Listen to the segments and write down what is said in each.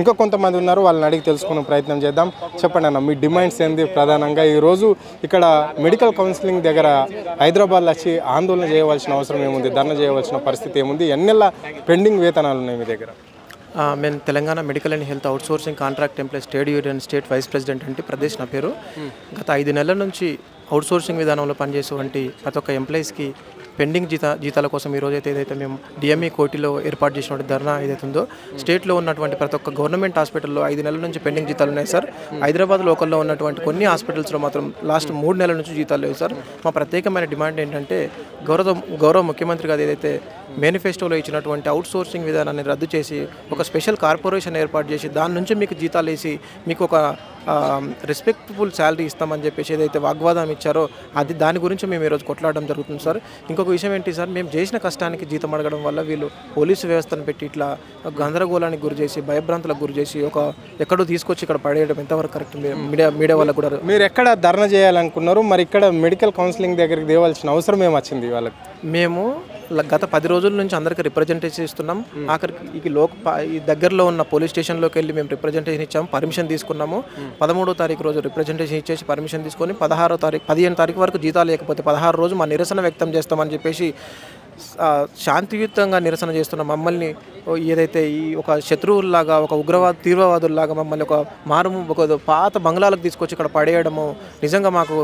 ఇంకా కొంతమంది ఉన్నారు, వాళ్ళని అడిగి తెలుసుకునే ప్రయత్నం చేద్దాం. చెప్పండి అన్న, మీ డిమాండ్స్ ఏంది ప్రధానంగా? ఈరోజు ఇక్కడ మెడికల్ కౌన్సిలింగ్ దగ్గర హైదరాబాద్లో వచ్చి ఆందోళన చేయవలసిన అవసరం ఏముంది, ధర్నా చేయవలసిన పరిస్థితి ఏముంది, ఎన్నెల్ల పెండింగ్ వేతనాలు ఉన్నాయి మీ దగ్గర? నేను Telangana medical and health outsourcing contract employees trade union state vice president అంటే ప్రదేశ్ నా పేరు. గత 5 నెలల నుంచి అవుట్సోర్సింగ్ విధానంలో పనిచేసేటువంటి ప్రతి ఒక్క ఎంప్లాయీస్కి పెండింగ్ జీతాల కోసం ఈరోజు ఏదైతే మేము డిఎంఈ కోర్టులో ఏర్పాటు చేసినటువంటి ధర్నా ఏదైతే ఉందో, స్టేట్లో ఉన్నటువంటి ప్రతి ఒక్క గవర్నమెంట్ హాస్పిటల్లో 5 నెలల నుంచి పెండింగ్ జీతాలు ఉన్నాయి సార్. హైదరాబాద్ లోకల్లో ఉన్నటువంటి కొన్ని హాస్పిటల్స్లో మాత్రం లాస్ట్ 3 నెలల నుంచి జీతాలు లేవు సార్. మా ప్రత్యేకమైన డిమాండ్ ఏంటంటే గౌరవ ముఖ్యమంత్రి గారు ఏదైతే మేనిఫెస్టోలో ఇచ్చినటువంటి అవుట్సోర్సింగ్ విధానాన్ని రద్దు చేసి ఒక స్పెషల్ కార్పొరేషన్ ఏర్పాటు చేసి దాని నుంచి మీకు జీతాలు వేసి మీకు ఒక రెస్పెక్టబుల్ శాలరీ ఇస్తామని చెప్పేసి ఏదైతే వాగ్వాదం ఇచ్చారో దాని గురించి మేము ఈరోజు కొట్లాడడం జరుగుతుంది సార్. ఇంకొక విషయం ఏంటి సార్, మేము చేసిన కష్టానికి జీతం అడగడం వల్ల వీళ్ళు పోలీసు వ్యవస్థను పెట్టి ఇట్లా గందరగోళానికి గురి చేసి భయభ్రాంతులకు గురి చేసి ఎక్కడో తీసుకొచ్చి ఇక్కడ పడేయడం ఎంతవరకు కరెక్ట్? మీడియా వాళ్ళకు కూడా మీరు ఎక్కడ ధర్నా చేయాలనుకున్నారు? మరి ఇక్కడ మెడికల్ కౌన్సిలింగ్ దగ్గరికి తేవాల్సిన అవసరం ఏమొచ్చింది వాళ్ళకి? మేము గత 10 రోజుల నుంచి అందరికీ రిప్రజెంటేషన్ ఇస్తున్నాం. ఆఖరికి ఈ దగ్గరలో ఉన్న పోలీస్ స్టేషన్లోకి వెళ్ళి మేము రిప్రజెంటేషన్ ఇచ్చాము, పర్మిషన్ తీసుకున్నాము. 13వ తారీఖు రోజు రిప్రజెంటేషన్ ఇచ్చేసి పర్మిషన్ తీసుకొని 15వ తారీఖు వరకు జీతాలు లేకపోతే 16 రోజు మా నిరసన వ్యక్తం చేస్తామని చెప్పేసి శాంతియుతంగా నిరసన చేస్తున్న మమ్మల్ని ఏదైతే ఈ ఒక శత్రువుల్లాగా, ఒక తీవ్రవాదుల్లాగా మమ్మల్ని ఒక పాత బంగ్లాలకు తీసుకొచ్చి ఇక్కడ పడేయడము నిజంగా మాకు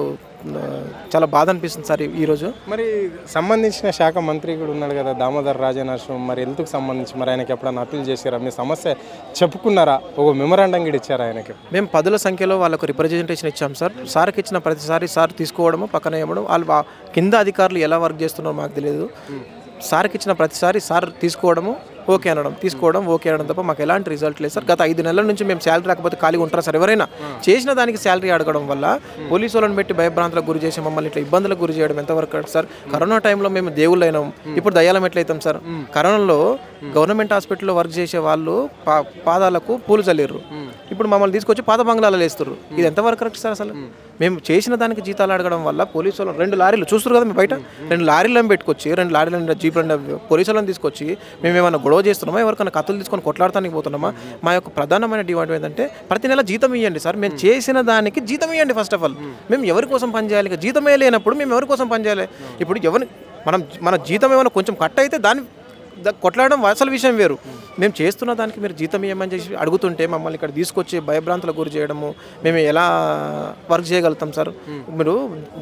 చాలా బాధ అనిపిస్తుంది సార్. ఈరోజు మరి సంబంధించిన శాఖ మంత్రి కూడా ఉన్నాడు కదా, దామోదర్ రాజనరసింహ, మరి హెల్త్కి సంబంధించి మరి ఆయనకి ఎప్పుడైనా అప్పీల్ చేశారా? మీ సమస్య చెప్పుకున్నారా? ఒక మెమరాండం కూడా ఇచ్చారా ఆయనకి? మేము 10ల సంఖ్యలో వాళ్ళకు రిప్రజెంటేషన్ ఇచ్చాం సార్. సార్కి ఇచ్చిన ప్రతిసారి సార్ తీసుకోవడము, పక్కన ఇవ్వడం, వాళ్ళు కింద అధికారులు ఎలా వర్క్ చేస్తున్నారో మాకు తెలియదు. సార్కి ఇచ్చిన ప్రతిసారి సార్ తీసుకోవడము, ఓకే అనడం, తీసుకోవడం, ఓకే అనడం తప్ప మాకు ఎలాంటి రిజల్ట్ లేదు సార్. గత 5 నెలల నుంచి మేము శాలరీ రాకపోతే ఖాళీగా ఉంటారా సార్? ఎవరైనా చేసిన దానికి శాలరీ అడగడం వల్ల పోలీసు వాళ్ళని పెట్టి భయభ్రాంతులకు గురి చేసి మమ్మల్ని ఇట్లా ఇబ్బందులకు గురి చేయడం ఎంతవరకు సార్? కరోనా టైంలో మేము దేవుళ్ళు అయినాం, ఇప్పుడు దయ్యాలం ఎట్లయితాం సార్? కరోనాలో గవర్నమెంట్ హాస్పిటల్లో వర్క్ చేసే వాళ్ళు పాదాలకు పూలు చల్లిర్రు, ఇప్పుడు మమ్మల్ని తీసుకొచ్చి పాత బంగ్లాలు వేస్తున్నారు. ఇది ఎంతవరకు కరెక్ట్ సార్? అసలు మేము చేసిన దానికి జీతాలు అడగడం వల్ల పోలీసు వాళ్ళు 2 లారీలు చూస్తారు కదా, మేము బయట 2 లారీలను పెట్టుకొచ్చి 2 లారీలను జీప్ పోలీసు వాళ్ళని తీసుకొచ్చి మేము ఏమైనా గొడవ చేస్తున్నామా? ఎవరికైనా కత్తులు తీసుకొని కొట్లాడటానికి పోతున్నామా? మా యొక్క ప్రధానమైన డిమాండ్ ఏంటంటే ప్రతి నెల జీతం ఇవ్వండి సార్. మేము చేసిన దానికి జీతం ఇవ్వండి ఫస్ట్ ఆఫ్ ఆల్. మేము ఎవరి కోసం పనిచేయాలి? జీతమే లేనప్పుడు మేము ఎవరి కోసం పనిచేయాలి? ఇప్పుడు మన జీతం ఏమైనా కొంచెం కట్ అయితే దాన్ని కొట్లాడడం అసలు విషయం వేరు. మేము చేస్తున్న దానికి మీరు జీతం ఇవ్వమని చేసి అడుగుతుంటే మమ్మల్ని ఇక్కడ తీసుకొచ్చి భయభ్రాంతులకు గురి చేయడము, మేము ఎలా వర్క్ చేయగలుగుతాం సార్? మీరు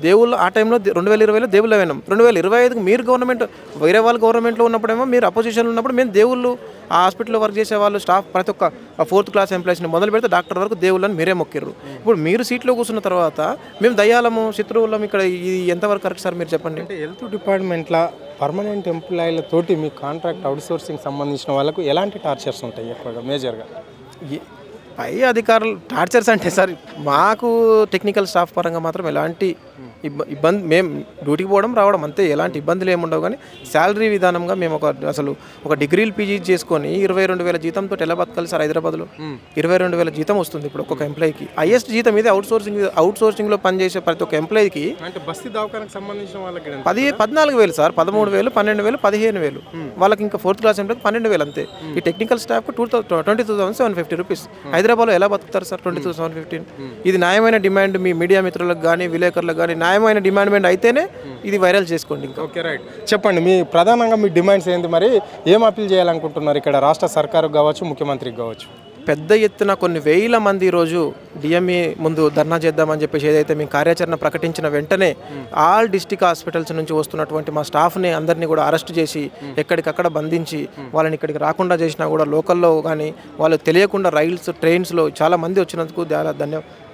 దేవుళ్ళు ఆ టైంలో 2020లో దేవుళ్ళు అయినాం, 2025కి మీరు గవర్నమెంట్ వేరే వాళ్ళు గవర్నమెంట్లో ఉన్నప్పుడేమో మీరు అపోజిషన్లో ఉన్నప్పుడు మేము దేవుళ్ళు ఆ హాస్పిటల్లో వర్క్ చేసే వాళ్ళు స్టాఫ్ ప్రతి ఒక్క 4th క్లాస్ ఎంప్లాయీస్ని మొదలు పెడితే డాక్టర్ వరకు దేవుళ్ళని మీరే మొక్కిర్రు. ఇప్పుడు మీరు సీట్లో కూర్చున్న తర్వాత మేము దయ్యాలము, శత్రువులము, ఇక్కడ ఇది ఎంతవరకు కరెక్ట్ సార్? మీరు చెప్పండి. అంటే హెల్త్ డిపార్ట్మెంట్లో పర్మనెంట్ ఎంప్లాయీలతోటి మీ కాంట్రాక్ట్ అవుట్సోర్సింగ్ సంబంధించిన వాళ్ళకు ఎలాంటి టార్చర్స్ ఉంటాయి ఎక్కువగా మేజర్గా? పై అధికారులు టార్చర్స్ అంటే సార్ మాకు టెక్నికల్ స్టాఫ్ పరంగా మాత్రం ఎలాంటి ఇబ్బంది, మేము డ్యూటీకి పోవడం రావడం అంతే, ఎలాంటి ఇబ్బందులు ఏముండవు. కానీ శాలరీ విధానంగా మేము ఒక డిగ్రీలు పీజీ చేసుకొని 22,000 జీతంతో ఎలా బతకాలి సార్? హైదరాబాద్లో 22,000 జీతం వస్తుంది ఇప్పుడు ఒక్కొక్క ఎంప్లాయీకి. హైయెస్ట్ జీతం ఇది అవుట్సోర్సింగ్లో పనిచేసే ప్రతి ఒక్క ఎంప్లాయీకి. అంటే బస్తీ దవాఖానకు సంబంధించిన వాళ్ళకి 14,000 సార్, 13,000, 12,000, 15,000. వాళ్ళకి ఇంకా 4th క్లాస్ ఎంప్లాయీకి 12,000 అంతే. ఈ టెక్నికల్ స్టాఫ్కి 22,750 రూపీస్. హైదరాబాద్లో ఎలా బతుకుతారు సార్ 22,715? ఇది న్యాయమైన డిమాండ్. మీ మీడియా మిత్రులకు కానీ విలేకరులకు కానీ న్యాయమైన డిమాండ్ అయితేనే ఇది వైరల్ చేసుకోండి. Okay, right. చెప్పండి, మీ ప్రధానంగా మీ డిమాండ్స్ ఏంటి? మరి ఏం అప్పీల్ చేయాలనుకుంటున్నారు ఇక్కడ రాష్ట్ర సర్కారుకు కావచ్చు, ముఖ్యమంత్రికి కావచ్చు? పెద్ద ఎత్తున కొన్ని వేల మంది ఈరోజు డిఎంఈ ముందు ధర్నా చేద్దామని చెప్పేసి ఏదైతే మేము కార్యాచరణ ప్రకటించిన వెంటనే ఆల్ డిస్టిక్ హాస్పిటల్స్ నుంచి వస్తున్నటువంటి మా స్టాఫ్ని అందరినీ కూడా అరెస్ట్ చేసి ఎక్కడికక్కడ బంధించి వాళ్ళని ఇక్కడికి రాకుండా చేసినా కూడా లోకల్లో కానీ వాళ్ళు తెలియకుండా రైల్స్ ట్రైన్స్లో చాలా మంది వచ్చినందుకు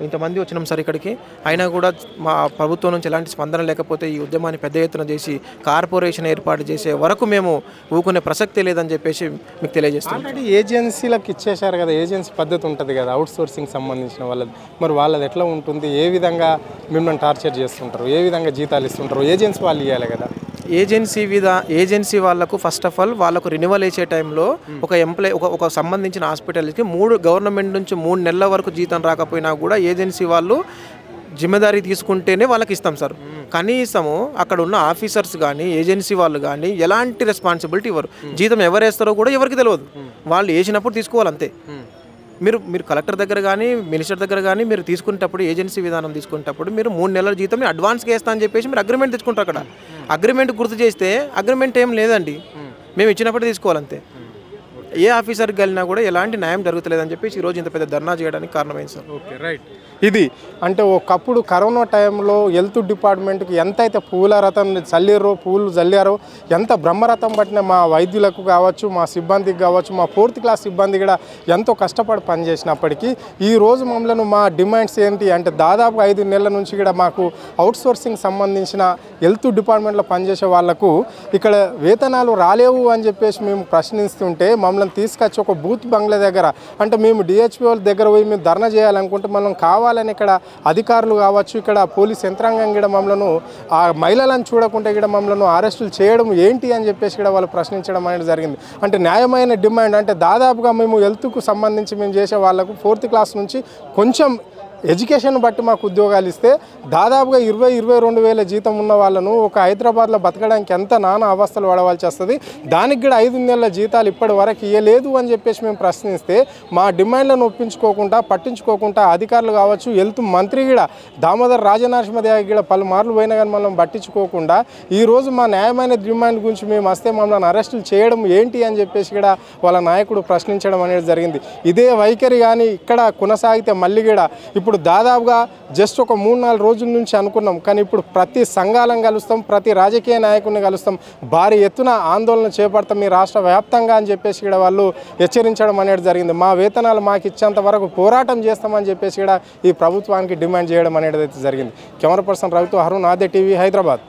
ఇంతమంది వచ్చినాం సార్ ఇక్కడికి. అయినా కూడా మా ప్రభుత్వం నుంచి ఎలాంటి స్పందన లేకపోతే ఈ ఉద్యమాన్ని పెద్ద ఎత్తున చేసి కార్పొరేషన్ ఏర్పాటు చేసే వరకు మేము ఊకునే ప్రసక్తే లేదని చెప్పేసి మీకు తెలియజేస్తాం. ఏజెన్సీలకు ఇచ్చేశారు కదా, ఏజెన్సీ పద్ధతి ఉంటుంది కదా అవుట్సోర్సింగ్ సంబంధించిన వాళ్ళది, మరి వాళ్ళది ఎట్లా ఉంటుంది? ఏ విధంగా మిమ్మల్ని టార్చర్ చేస్తుంటారు? ఏ విధంగా జీతాలు ఇస్తుంటారు? ఏజెన్సీ వాళ్ళు ఇవ్వాలి కదా. ఏజెన్సీ వాళ్ళకు ఫస్ట్ ఆఫ్ ఆల్ వాళ్ళకు రెన్యువల్ వేసే టైంలో ఒక ఎంప్లాయీ ఒక సంబంధించిన హాస్పిటల్కి గవర్నమెంట్ నుంచి 3 నెలల వరకు జీతం రాకపోయినా కూడా ఏజెన్సీ వాళ్ళు జిమ్మేదారీ తీసుకుంటేనే వాళ్ళకి ఇస్తాం సార్. కనీసము అక్కడ ఉన్న ఆఫీసర్స్ కానీ ఏజెన్సీ వాళ్ళు కానీ ఎలాంటి రెస్పాన్సిబిలిటీ ఇవ్వరు. జీతం ఎవరు వేస్తారో కూడా ఎవరికి తెలియదు, వాళ్ళు వేసినప్పుడు తీసుకోవాలి అంతే. మీరు మీరు కలెక్టర్ దగ్గర కానీ మినిస్టర్ దగ్గర కానీ మీరు తీసుకునేటప్పుడు ఏజెన్సీ విధానం తీసుకునేటప్పుడు మీరు 3 నెలల జీతం అడ్వాన్స్గా వేస్తా అని చెప్పేసి మీరు అగ్రిమెంట్ తెచ్చుకుంటారు. అక్కడ అగ్రిమెంట్ గుర్తు చేస్తే అగ్రిమెంట్ ఏం లేదండి, మేము ఇచ్చినప్పుడు తీసుకోవాలంతే. ఏ ఆఫీసర్కి వెళ్ళినా కూడా ఎలాంటి న్యాయం జరుగుతలేదని చెప్పేసి ఈరోజు ఇంత పెద్ద ధర్నా చేయడానికి కారణమైంది సార్. Okay, right. ఇది అంటే ఒకప్పుడు కరోనా టైంలో హెల్త్ డిపార్ట్మెంట్కి ఎంతైతే పూల రథం చల్లారో, పూలు చల్లారో, ఎంత బ్రహ్మరథం పట్టిన మా వైద్యులకు కావచ్చు, మా సిబ్బందికి కావచ్చు, మా 4th క్లాస్ సిబ్బంది కూడా ఎంతో కష్టపడి పనిచేసినప్పటికీ ఈరోజు మమ్మల్ని మా డిమాండ్స్ ఏంటి అంటే దాదాపు 5 నెలల నుంచి కూడా మాకు అవుట్సోర్సింగ్ సంబంధించిన హెల్త్ డిపార్ట్మెంట్లో పనిచేసే వాళ్లకు ఇక్కడ వేతనాలు రాలేవు అని చెప్పేసి మేము ప్రశ్నిస్తుంటే మమ్మల్ని తీసుకొచ్చి ఒక బూత్ బంగ్లా దగ్గర అంటే మేము డిహెచ్ఓ దగ్గర పోయి మేము ధర్నా చేయాలనుకుంటే మనం కావాలని ఇక్కడ అధికారులు కావచ్చు, ఇక్కడ పోలీస్ యంత్రాంగం కూడా మమ్మల్ని ఆ మహిళలను చూడకుంటే కూడా మమ్మల్ని అరెస్టులు చేయడం ఏంటి అని చెప్పేసి కూడా వాళ్ళు ప్రశ్నించడం అనేది జరిగింది. అంటే న్యాయమైన డిమాండ్ అంటే దాదాపుగా మేము హెల్త్కు సంబంధించి మేము చేసే వాళ్ళకు 4th క్లాస్ నుంచి కొంచెం ఎడ్యుకేషన్ బట్టి మాకు ఉద్యోగాలు ఇస్తే దాదాపుగా 20-22 వేల జీతం ఉన్న వాళ్ళను ఒక హైదరాబాద్లో బతకడానికి ఎంత నానా అవస్థలు పడవలసి వస్తుంది. దానికి కూడా 5 నెలల జీతాలు ఇప్పటి వరకు ఇవ్వలేదు అని చెప్పేసి మేము ప్రశ్నిస్తే మా డిమాండ్లను ఒప్పించుకోకుండా పట్టించుకోకుండా అధికారులు కావచ్చు, హెల్త్ మంత్రి కూడా దామోదర్ రాజనరసింహదేవి కూడా పలుమార్లు పోయినా కానీ మనం పట్టించుకోకుండా ఈరోజు మా న్యాయమైన డిమాండ్ గురించి మేము వస్తే మమ్మల్ని అరెస్టులు చేయడం ఏంటి అని చెప్పేసి కూడా వాళ్ళ నాయకుడు ప్రశ్నించడం అనేది జరిగింది. ఇదే వైఖరి కానీ ఇక్కడ కొనసాగితే మళ్ళీ కూడా ఇప్పుడు దాదాపుగా జస్ట్ ఒక 3-4 రోజుల నుంచి అనుకున్నాం, కానీ ఇప్పుడు ప్రతి సంఘాలను కలుస్తాం, ప్రతి రాజకీయ నాయకుడిని కలుస్తాం, భారీ ఎత్తున ఆందోళన చేపడతాం ఈ రాష్ట్ర వ్యాప్తంగా అని చెప్పేసి కూడా వాళ్ళు హెచ్చరించడం అనేది జరిగింది. మా వేతనాలు మాకు ఇచ్చేంత వరకు పోరాటం చేస్తామని చెప్పేసి కూడా ఈ ప్రభుత్వానికి డిమాండ్ చేయడం అనేది జరిగింది. కెమెరా పర్సన్ రవితో అరుణ్, ఆద్య టీవీ, హైదరాబాద్.